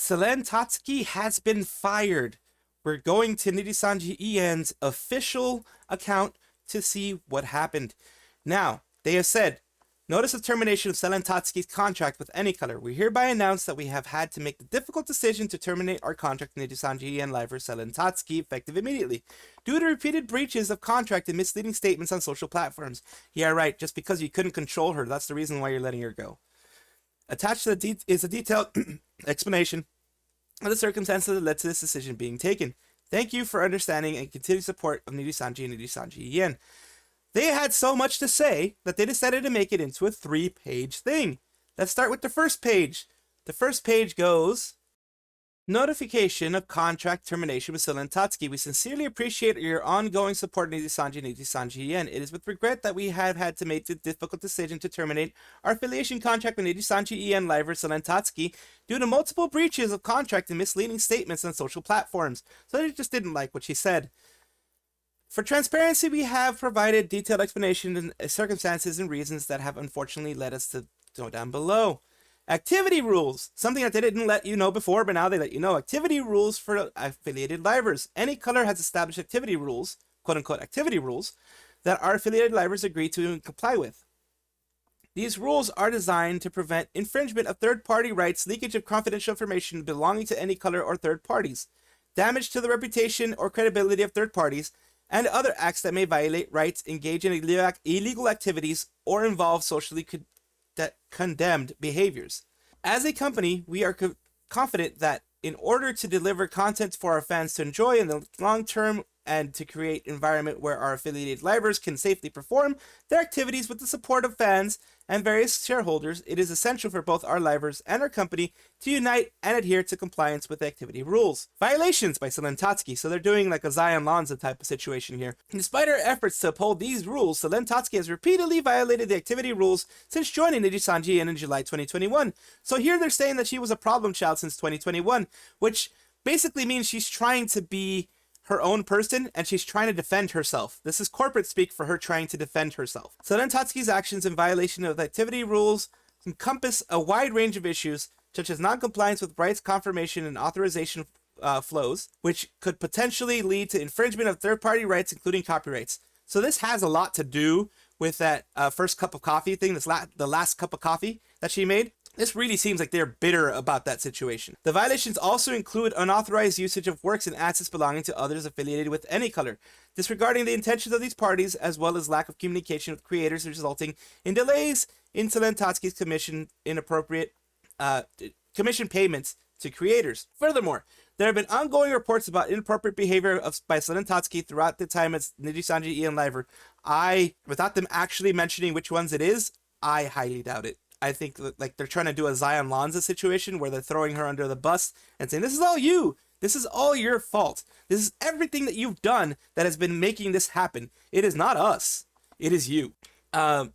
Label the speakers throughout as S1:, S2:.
S1: Selen Tatsuki has been fired. We're going to Nijisanji EN's official account to see what happened. Now, they have said, notice of termination of Selen Tatsuki's contract with any color. We hereby announce that we have had to make the difficult decision to terminate our contract with Nijisanji EN Live for Selen Tatsuki effective immediately, due to repeated breaches of contract and misleading statements on social platforms. Yeah, right, just because you couldn't control her, that's the reason why you're letting her go. Attached to the is a detailed explanation of the circumstances that led to this decision being taken. Thank you for understanding and continued support of Nijisanji and Nijisanji EN. They had so much to say that they decided to make it into a 3-page thing. Let's start with the first page. The first page goes, notification of contract termination with Selen Tatsuki. We sincerely appreciate your ongoing support of Nijisanji and Nijisanji EN. It is with regret that we have had to make the difficult decision to terminate our affiliation contract with Nijisanji EN Live for Selen Tatsuki due to multiple breaches of contract and misleading statements on social platforms. So they just didn't like what she said. For transparency, we have provided detailed explanation and circumstances and reasons that have unfortunately led us to go down below. Activity rules, something that they didn't let you know before, but now they let you know. Activity rules for affiliated livers. Any color has established activity rules, quote-unquote activity rules, that our affiliated livers agree to and comply with. These rules are designed to prevent infringement of third-party rights, leakage of confidential information belonging to any color or third parties, damage to the reputation or credibility of third parties, and other acts that may violate rights, engage in illegal activities, or involve socially condemned behaviors. As a company, we are confident that in order to deliver content for our fans to enjoy in the long term and to create an environment where our affiliated livers can safely perform their activities with the support of fans and various shareholders, it is essential for both our livers and our company to unite and adhere to compliance with the activity rules. Violations by Selen Tatsuki. So they're doing like a Zion Lanza type of situation here. Despite our efforts to uphold these rules, Selen Tatsuki has repeatedly violated the activity rules since joining Nijisanji EN in July 2021. So here they're saying that she was a problem child since 2021, which basically means she's trying to be her own person, and she's trying to defend herself. This is corporate speak for her trying to defend herself. Selen Tatsuki's actions in violation of the activity rules encompass a wide range of issues, such as non-compliance with rights confirmation and authorization flows, which could potentially lead to infringement of third-party rights, including copyrights. So this has a lot to do with that first cup of coffee thing, the last cup of coffee that she made. This really seems like they're bitter about that situation. The violations also include unauthorized usage of works and assets belonging to others affiliated with any color, disregarding the intentions of these parties, as well as lack of communication with creators, resulting in delays in Selen Tatsuki's commission payments to creators. Furthermore, there have been ongoing reports about inappropriate behavior by Selen Tatsuki throughout the time as Nijisanji EN Liver. Without them actually mentioning which ones it is, I highly doubt it. I think that, like, they're trying to do a Zion Lanza situation where they're throwing her under the bus and saying, this is all you. This is all your fault. This is everything that you've done that has been making this happen. It is not us. It is you. And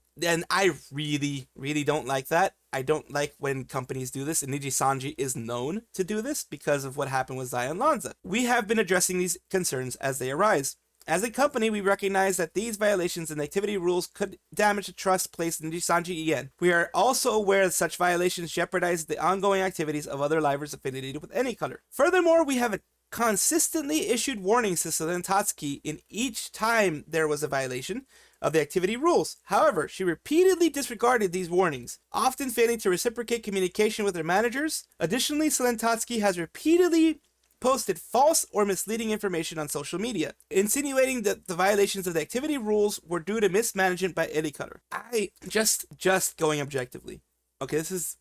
S1: I really, really don't like that. I don't like when companies do this, and Nijisanji is known to do this because of what happened with Zion Lanza. We have been addressing these concerns as they arise. As a company, we recognize that these violations and activity rules could damage the trust placed in Nijisanji EN. We are also aware that such violations jeopardize the ongoing activities of other livers affiliated with any color. Furthermore, we have consistently issued warnings to Selen Tatsuki in each time there was a violation of the activity rules. However, she repeatedly disregarded these warnings, often failing to reciprocate communication with her managers. Additionally, Selen Tatsuki has repeatedly posted false or misleading information on social media, insinuating that the violations of the activity rules were due to mismanagement by any color. I just going objectively. Okay, this is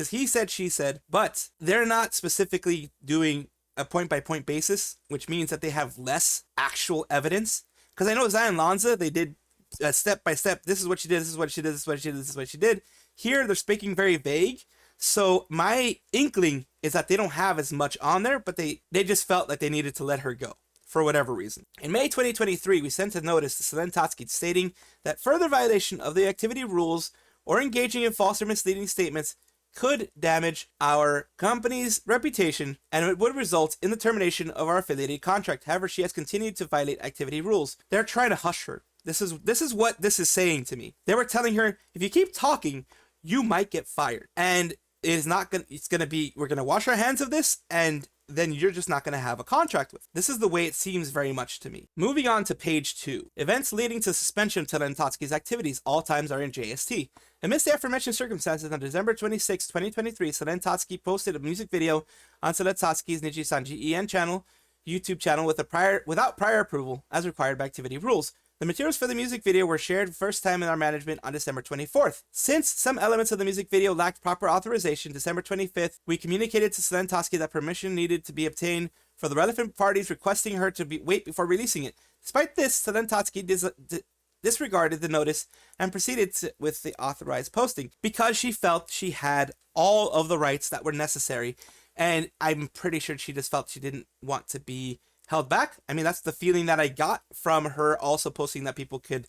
S1: he said, she said, but they're not specifically doing a point-by-point basis, which means that they have less actual evidence. Because I know Zion Lanza, they did step-by-step, this is what she did, this is what she did, this is what she did, this is what she did. Here, they're speaking very vague. So my inkling is that they don't have as much on there, but they just felt like they needed to let her go for whatever reason. In May 2023, we sent a notice to Selen Tatsuki stating that further violation of the activity rules or engaging in false or misleading statements could damage our company's reputation and it would result in the termination of our affiliated contract. However, she has continued to violate activity rules. They're trying to hush her. This is what this is saying to me. They were telling her, if you keep talking, you might get fired. And it's gonna be, we're gonna wash our hands of this, and then you're just not going to have a contract with. This is the way it seems very much to me. Moving on to page 2. Events leading to suspension of Selen Tatsuki's activities. All times are in JST. Amidst the aforementioned circumstances, on December 26, 2023, Selen Tatsuki posted a music video on Selen Tatsuki's Nijisanji EN channel, YouTube channel, without prior approval, as required by activity rules. The materials for the music video were shared first time in our management on December 24th. Since some elements of the music video lacked proper authorization, December 25th, we communicated to Selen Tatsuki that permission needed to be obtained for the relevant parties, requesting her to wait before releasing it. Despite this, Selen Tatsuki disregarded the notice and proceeded with the authorized posting because she felt she had all of the rights that were necessary, and I'm pretty sure she just felt she didn't want to be held back. I mean, that's the feeling that I got from her also posting that people could,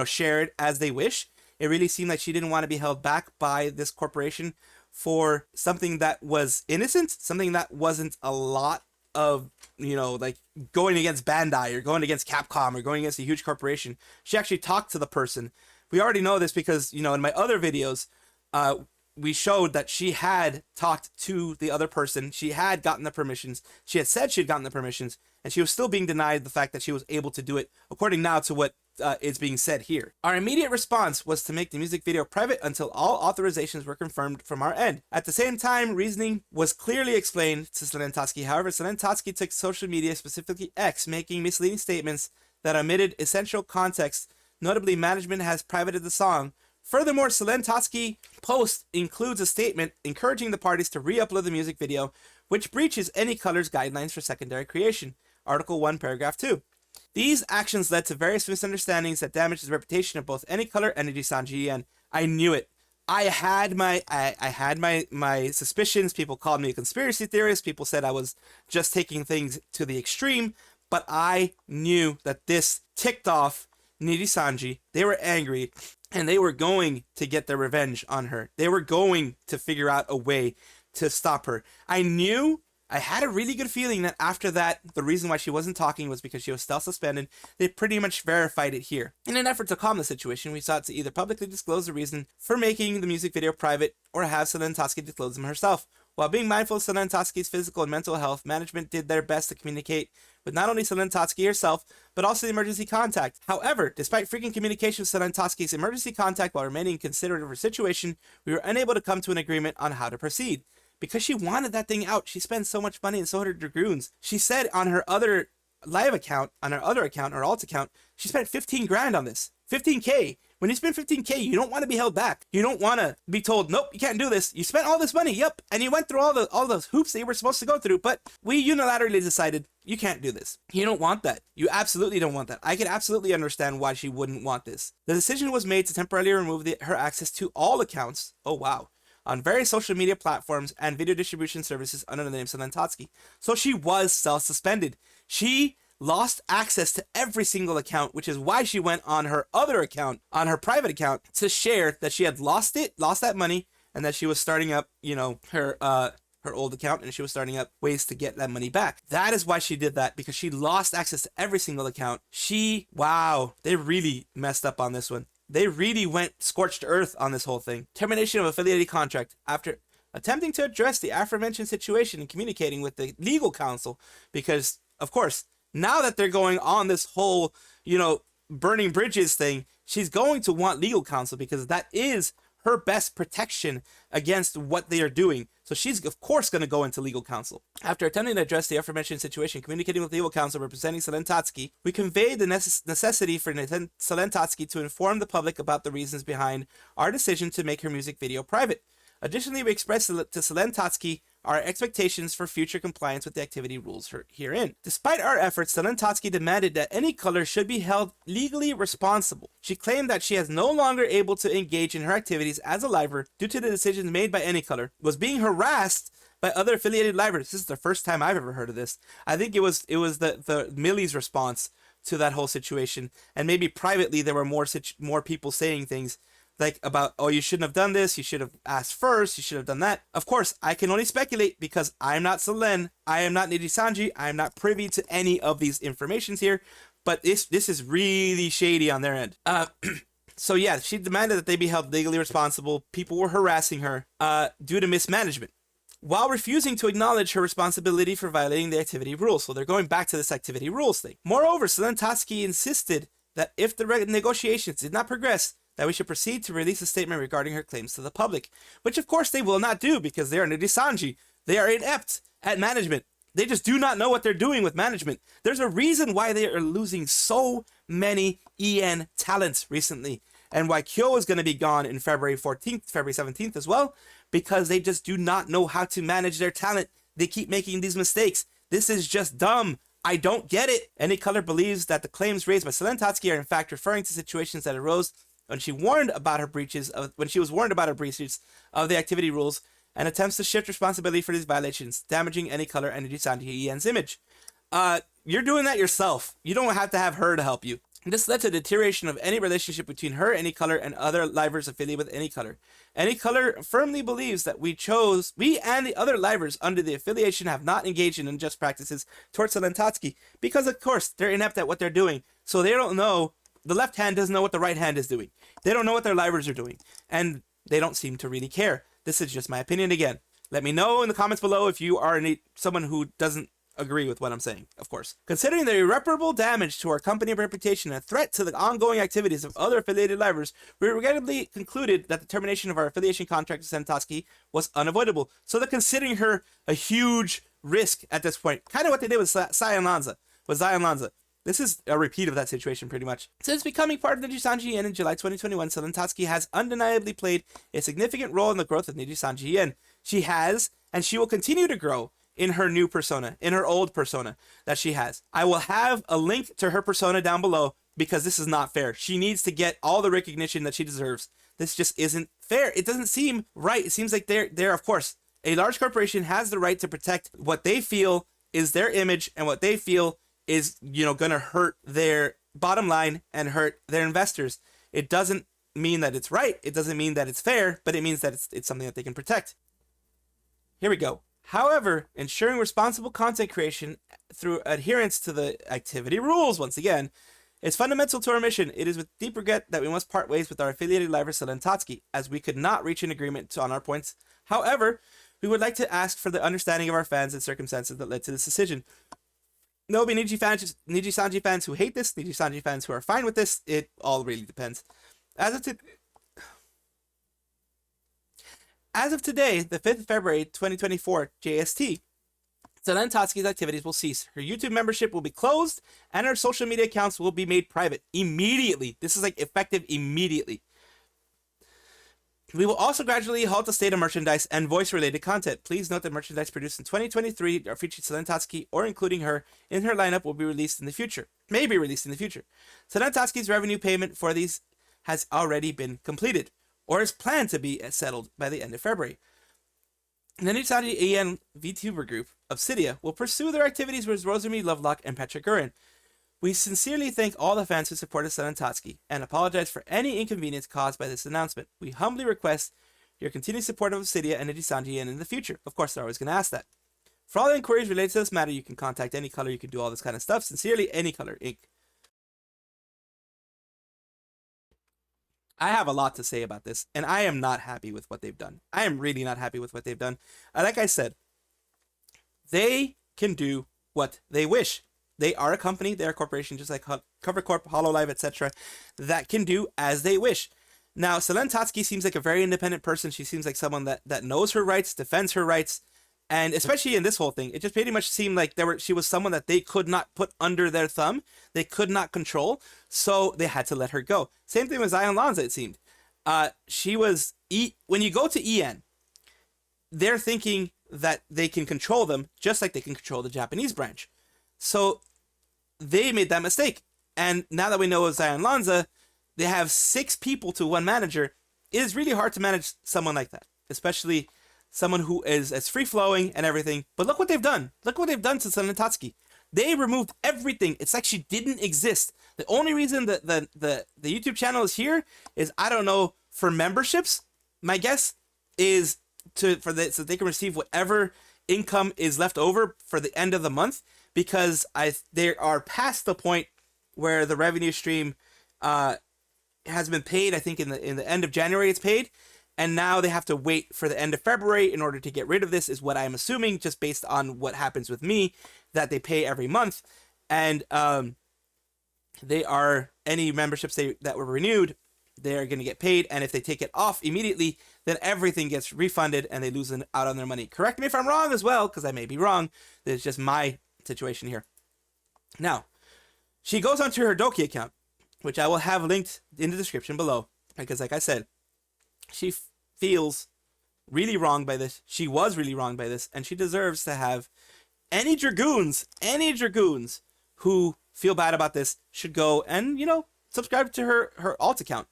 S1: share it as they wish. It really seemed like she didn't want to be held back by this corporation for something that was innocent, something that wasn't a lot of, like going against Bandai or going against Capcom or going against a huge corporation. She actually talked to the person. We already know this because, in my other videos, we showed that she had talked to the other person. She had gotten the permissions. She had said she had gotten the permissions, and she was still being denied the fact that she was able to do it, according now to what is being said here. Our immediate response was to make the music video private until all authorizations were confirmed from our end. At the same time, reasoning was clearly explained to Selen Tatsuki. However, Selen Tatsuki took social media, specifically X, making misleading statements that omitted essential context. Notably, management has privated the song. Furthermore, Selen Tatsuki post includes a statement encouraging the parties to re-upload the music video, which breaches any color's guidelines for secondary creation. Article 1, paragraph 2. These actions led to various misunderstandings that damaged the reputation of both Any Color and Nijisanji EN. I knew it. I had my suspicions. People called me a conspiracy theorist. People said I was just taking things to the extreme, but I knew that this ticked off Nijisanji. They were angry, and they were going to get their revenge on her. They were going to figure out a way to stop her. I had a really good feeling that after that, the reason why she wasn't talking was because she was still suspended. They pretty much verified it here. In an effort to calm the situation, we sought to either publicly disclose the reason for making the music video private or have Selen Tatsuki disclose them herself. While being mindful of Selen Tatsuki's physical and mental health, management did their best to communicate with not only Selen Tatsuki herself, but also the emergency contact. However, despite frequent communication with Selen Tatsuki's emergency contact while remaining considerate of her situation, we were unable to come to an agreement on how to proceed. Because she wanted that thing out, she spent so much money and so did her dragoons. She said on her other live account, on her other account, her alt account, she spent 15 grand on this. 15K. When you spend 15K, you don't want to be held back. You don't want to be told, nope, you can't do this. You spent all this money, yep, and you went through all those hoops that you were supposed to go through, but we unilaterally decided you can't do this. You don't want that. You absolutely don't want that. I can absolutely understand why she wouldn't want this. The decision was made to temporarily remove her access to all accounts. Oh, wow. On various social media platforms and video distribution services under the name Selen Tatsuki. So she was self-suspended. She lost access to every single account, which is why she went on her other account, on her private account, to share that she had lost that money, and that she was starting up, her old account, and she was starting up ways to get that money back. That is why she did that, because she lost access to every single account. Wow, they really messed up on this one. They really went scorched earth on this whole thing. Termination of affiliated contract. After attempting to address the aforementioned situation and communicating with the legal counsel, because, of course, now that they're going on this whole, burning bridges thing, she's going to want legal counsel because that is her best protection against what they are doing. So she's, of course, going to go into legal counsel. After attempting to address the aforementioned situation, communicating with legal counsel representing Selen Tatsuki, we conveyed the necessity for Selen Tatsuki to inform the public about the reasons behind our decision to make her music video private. Additionally, we expressed to Selen Tatsuki our expectations for future compliance with the activity rules herein. Despite our efforts, Selen Tatsuki demanded that Any Color should be held legally responsible. She claimed that she is no longer able to engage in her activities as a liver due to the decisions made by Any Color, was being harassed by other affiliated livers. This is the first time I've ever heard of this. I think it was the Millie's response to that whole situation, and maybe privately there were more people saying things like about, oh, you shouldn't have done this, you should have asked first, you should have done that. Of course, I can only speculate because I'm not Selen, I am not Nijisanji, I am not privy to any of these informations here, but this is really shady on their end. So yeah, she demanded that they be held legally responsible. People were harassing her due to mismanagement, while refusing to acknowledge her responsibility for violating the activity rules. So they're going back to this activity rules thing. Moreover, Selen Tatsuki insisted that if the negotiations did not progress, that we should proceed to release a statement regarding her claims to the public, which of course they will not do because they are Nijisanji. They are inept at management. They just do not know what they're doing with management. There's a reason why they are losing so many EN talents recently, and why Kyo is going to be gone in February 14th, February 17th as well, because they just do not know how to manage their talent. They keep making these mistakes. This is just dumb. I don't get it. Any Color believes that the claims raised by Selen Tatsuki are in fact referring to situations that arose when she was warned about her breaches of the activity rules, and attempts to shift responsibility for these violations, damaging Any Color and Nijisanji EN's image. You're doing that yourself. You don't have to have her to help you. This led to the deterioration of any relationship between her, Any Color, and other livers affiliated with Any Color. Any Color firmly believes that we and the other livers under the affiliation have not engaged in unjust practices towards Selen Tatsuki, because of course they're inept at what they're doing. So they don't know, the left hand doesn't know what the right hand is doing. They don't know what their livers are doing, and they don't seem to really care. This is just my opinion again. Let me know in the comments below if you are someone who doesn't agree with what I'm saying, of course. Considering the irreparable damage to our company reputation and a threat to the ongoing activities of other affiliated livers, we regrettably concluded that the termination of our affiliation contract with Selen Tatsuki was unavoidable. So they're considering her a huge risk at this point. Kind of what they did with Zion Lanza. This is a repeat of that situation, pretty much. Since becoming part of the Nijisanji EN in July 2021, Selen Tatsuki has undeniably played a significant role in the growth of Nijisanji EN. She has, and she will continue to grow in her new persona, in her old persona that she has. I will have a link to her persona down below, because this is not fair. She needs to get all the recognition that she deserves. This just isn't fair. It doesn't seem right. It seems like they're of course, a large corporation has the right to protect what they feel is their image and what they feel is, gonna hurt their bottom line and hurt their investors. It doesn't mean that it's right. It doesn't mean that it's fair, but it means that it's something that they can protect. Here we go. However, ensuring responsible content creation through adherence to the activity rules, once again, is fundamental to our mission. It is with deep regret that we must part ways with our affiliated liver Selen Tatsuki, as we could not reach an agreement on our points. However, we would like to ask for the understanding of our fans and circumstances that led to this decision. There will be Nijisanji fans who hate this, Nijisanji fans who are fine with this. It all really depends. As of today, the 5th of February 2024 JST, Selen Tatsuki's activities will cease. Her YouTube membership will be closed, and her social media accounts will be made private immediately. This is like effective immediately. We will also gradually halt the state of merchandise and voice-related content. Please note that merchandise produced in 2023 or featuring Selen Tatsuki or including her in her lineup will be released in the future. May be released in the future. Selen Tatsuki's revenue payment for these has already been completed, or is planned to be settled by the end of February. The Nijisanji EN VTuber group, Obsidia, will pursue their activities with Rosemi Lovelock and Petra Gurin. We sincerely thank all the fans who supported Selen Tatsuki and apologize for any inconvenience caused by this announcement. We humbly request your continued support of Obsidia and Nijisanji EN in the future. Of course, they're always going to ask that. For all inquiries related to this matter, you can contact Any Color. You can do all this kind of stuff. Sincerely, Any Color Inc. I have a lot to say about this, and I am not happy with what they've done. I am really not happy with what they've done. Like I said, they can do what they wish. They are a company, they're a corporation, just like Cover Corp, HoloLive, etc., that can do as they wish. Now, Selen Tatsuki seems like a very independent person. She seems like someone that knows her rights, defends her rights, and especially in this whole thing, it just pretty much seemed like she was someone that they could not put under their thumb, they could not control, so they had to let her go. Same thing with Zion Lanza, it seemed. When you go to EN, they're thinking that they can control them just like they can control the Japanese branch. So they made that mistake. And now that we know of Zion Lanza, they have 6 people to 1 manager. It is really hard to manage someone like that, especially someone who is as free-flowing and everything. But look what they've done. Look what they've done to Selen Tatsuki. They removed everything. It's like she didn't exist. The only reason that the YouTube channel is here is, I don't know, for memberships. My guess is so they can receive whatever income is left over for the end of the month, because they are past the point where the revenue stream has been paid. I think in the end of January it's paid, and now they have to wait for the end of February in order to get rid of this. Is what I'm assuming, just based on what happens with me, that they pay every month, and they are any memberships that were renewed, they are going to get paid, and if they take it off immediately, then everything gets refunded and they lose out on their money. Correct me if I'm wrong as well, because I may be wrong. It's just my situation here. Now, she goes onto her Doki account, which I will have linked in the description below, because like I said, she feels really wrong by this. She was really wrong by this, and she deserves to have any dragoons who feel bad about this should go and, subscribe to her alt account.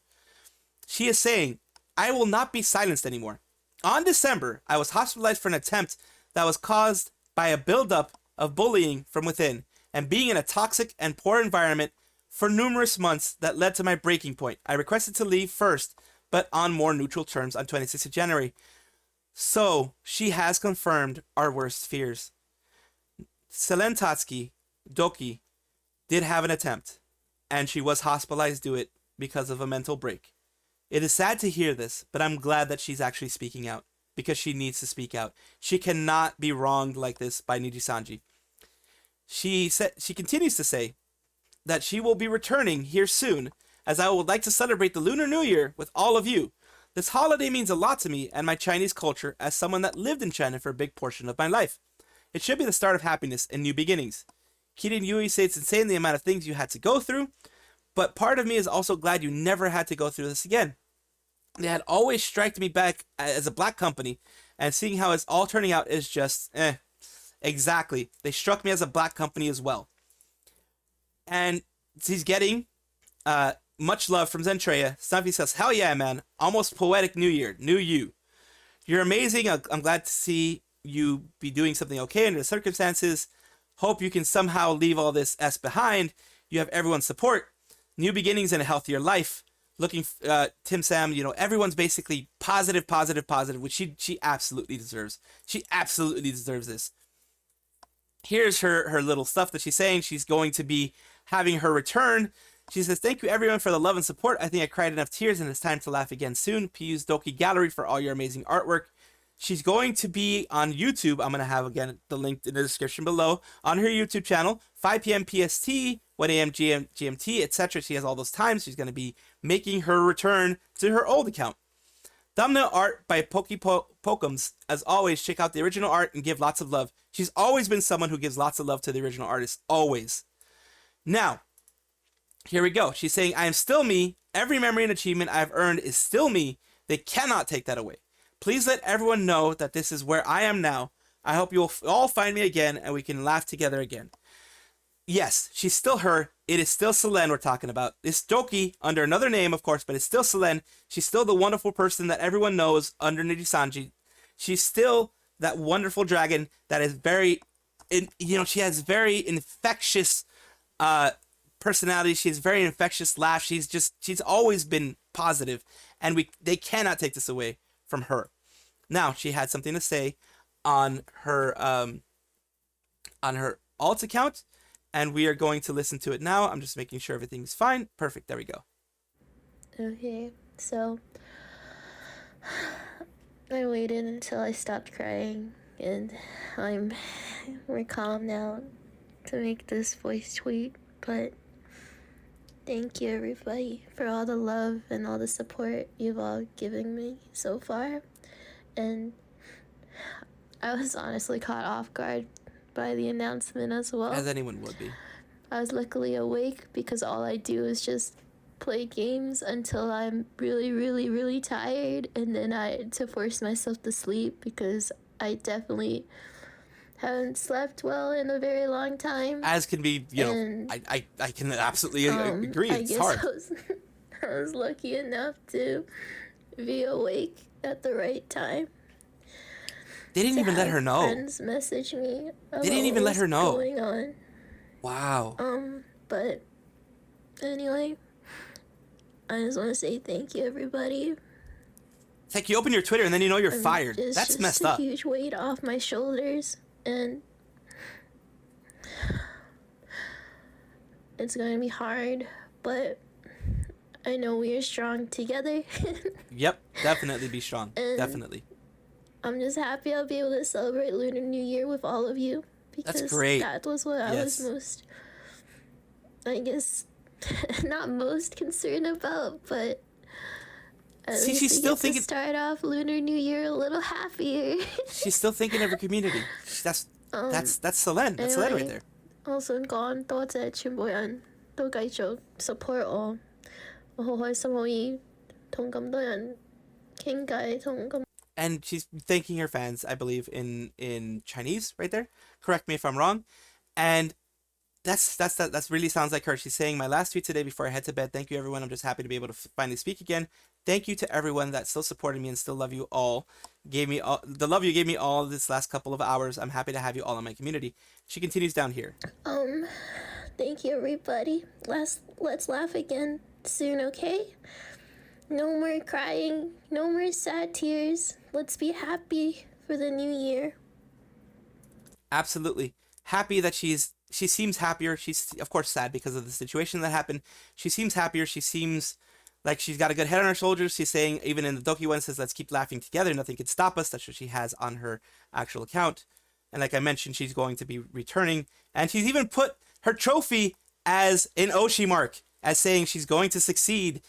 S1: She is saying, I will not be silenced anymore. On December, I was hospitalized for an attempt that was caused by a buildup of bullying from within and being in a toxic and poor environment for numerous months that led to my breaking point. I requested to leave first, but on more neutral terms on 26th of January. So, she has confirmed our worst fears. Selen Tatsuki, Doki, did have an attempt, and she was hospitalized due to it because of a mental break. It is sad to hear this, but I'm glad that she's actually speaking out, because she needs to speak out. She cannot be wronged like this by Nijisanji. She continues to say that she will be returning here soon, as I would like to celebrate the Lunar New Year with all of you. This holiday means a lot to me and my Chinese culture as someone that lived in China for a big portion of my life. It should be the start of happiness and new beginnings. Kirin Yui said it's insane the amount of things you had to go through, but part of me is also glad you never had to go through this again. They had always struck me back as a black company, and seeing how it's all turning out is just, Exactly. They struck me as a black company as well. And he's getting much love from Zentreya. Stumpy says, hell yeah, man. Almost poetic new year. New you. You're amazing. I'm glad to see you be doing something okay under the circumstances. Hope you can somehow leave all this S behind. You have everyone's support. New beginnings and a healthier life. Looking, Tim Sam, everyone's basically positive, which she absolutely deserves. She absolutely deserves this. Here's her little stuff that she's saying. She's going to be having her return. She says, thank you everyone for the love and support. I think I cried enough tears and it's time to laugh again soon. PU's Doki Gallery for all your amazing artwork. She's going to be on YouTube. I'm going to have, again, the link in the description below. On her YouTube channel, 5 p.m. PST, 1 a.m. GMT, etc. She has all those times. She's going to be making her return to her old account. Thumbnail art by Pokem's. As always, check out the original art and give lots of love. She's always been someone who gives lots of love to the original artist. Always. Now, here we go. She's saying, I am still me. Every memory and achievement I've earned is still me. They cannot take that away. Please let everyone know that this is where I am now. I hope you'll all find me again and we can laugh together again. Yes, she's still her. It is still Selen we're talking about. It's Doki under another name, of course, but it's still Selen. She's still the wonderful person that everyone knows under Nijisanji. She's still that wonderful dragon that is she has very infectious personality. She has very infectious laugh. She's always been positive, and they cannot take this away from her. Now, she had something to say on her alt account, and we are going to listen to it now. I'm just making sure everything's fine. Perfect. There we go.
S2: Okay, so I waited until I stopped crying, and I'm more calm now to make this voice tweet, but thank you everybody for all the love and all the support you've all given me so far. And I was honestly caught off guard by the announcement as well.
S1: As anyone would be.
S2: I was luckily awake because all I do is just play games until I'm really, really, really tired, and then to force myself to sleep because I definitely haven't slept well in a very long time.
S1: As can be, I can absolutely agree. It's hard.
S2: I was lucky enough to be awake at the right time.
S1: They didn't even let her know.
S2: Friends message me.
S1: They didn't even let her know.
S2: Going on.
S1: Wow.
S2: But anyway, I just want to say thank you, everybody.
S1: It's like you open your Twitter and then you're fired. That's messed up.
S2: It's a huge weight off my shoulders, and it's going to be hard, but I know we are strong together.
S1: Yep, definitely be strong.
S2: And
S1: Definitely.
S2: I'm just happy I'll be able to celebrate Lunar New Year with all of you.
S1: That's
S2: Because
S1: great.
S2: that was what I was
S1: Yes.
S2: most, I guess, not most concerned about, but at
S1: See,
S2: least
S1: she's
S2: we
S1: still
S2: get
S1: thinking.
S2: to start off Lunar New Year a little happier.
S1: She's still thinking of her community. That's Selen. That's Selen right there.
S2: Also, gone thoughts at Chimboyan. Tokaicho support all. Hohoi samoi tongkamdoyan. Kinkai tongkam.
S1: And she's thanking her fans, I believe, in Chinese right there. Correct me if I'm wrong. And that really sounds like her. She's saying, my last tweet today before I head to bed. Thank you, everyone. I'm just happy to be able to finally speak again. Thank you to everyone that still supported me and still love you all. Gave me all the love you gave me all this last couple of hours. I'm happy to have you all in my community. She continues down here.
S2: Thank you, everybody. Let's laugh again soon, okay? No more crying. No more sad tears. Let's be happy for the new year.
S1: Absolutely. Happy that she seems happier. She's of course sad because of the situation that happened. She seems happier. She seems like she's got a good head on her shoulders. She's saying, even in the Doki one, says, let's keep laughing together. Nothing can stop us. That's what she has on her actual account. And like I mentioned, she's going to be returning. And she's even put her trophy as an Oshi mark, as saying she's going to succeed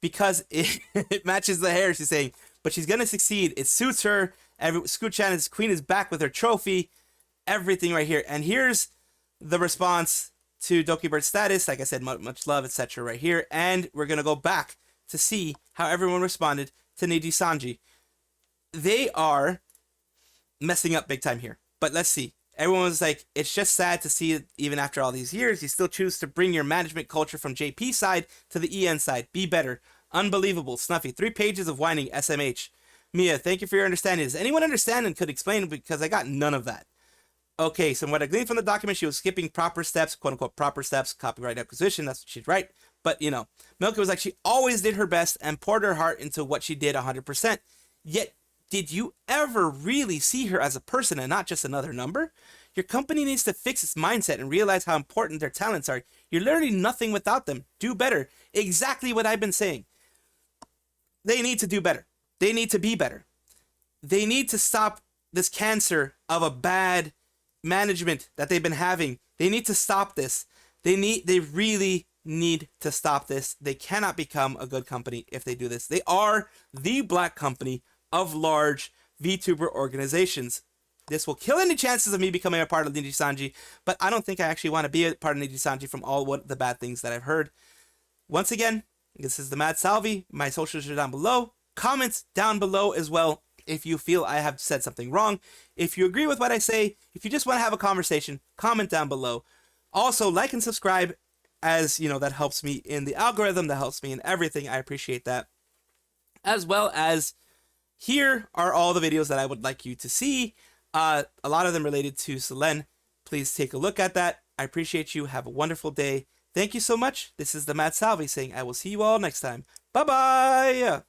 S1: because it matches the hair. She's saying, but she's going to succeed. It suits her. Scoot-chan's queen is back with her trophy. Everything right here. And here's the response to Doki Bird status. Like I said, much love, etc. right here. And we're going to go back to see how everyone responded to Nijisanji. They are messing up big time here. But let's see. Everyone was like, it's just sad to see it even after all these years. You still choose to bring your management culture from JP side to the EN side. Be better. Unbelievable. Snuffy. 3 pages of whining SMH. Mia, thank you for your understanding. Does anyone understand and could explain? Because I got none of that. Okay, so what I gleaned from the document, she was skipping proper steps, quote unquote proper steps, copyright acquisition. That's what she'd write. But, you know, Milky was like, she always did her best and poured her heart into what she did 100%. Yet, did you ever really see her as a person and not just another number? Your company needs to fix its mindset and realize how important their talents are. You're learning nothing without them. Do better. Exactly what I've been saying. They need to do better. They need to be better. They need to stop this cancer of a bad management that they've been having. They need to stop this. They really need to stop this. They cannot become a good company if they do this. They are the black company of large VTuber organizations. This will kill any chances of me becoming a part of Nijisanji, but I don't think I actually want to be a part of Nijisanji from all the bad things that I've heard. Once again, this is the Mad Salvi. My socials are down below. Comments down below as well if you feel I have said something wrong. If you agree with what I say, if you just want to have a conversation, comment down below. Also, like and subscribe, as you know, that helps me in the algorithm, that helps me in everything. I appreciate that. As well as, here are all the videos that I would like you to see. A lot of them related to Selen. Please take a look at that. I appreciate you. Have a wonderful day. Thank you so much. This is the Mad Salvi saying I will see you all next time. Bye-bye!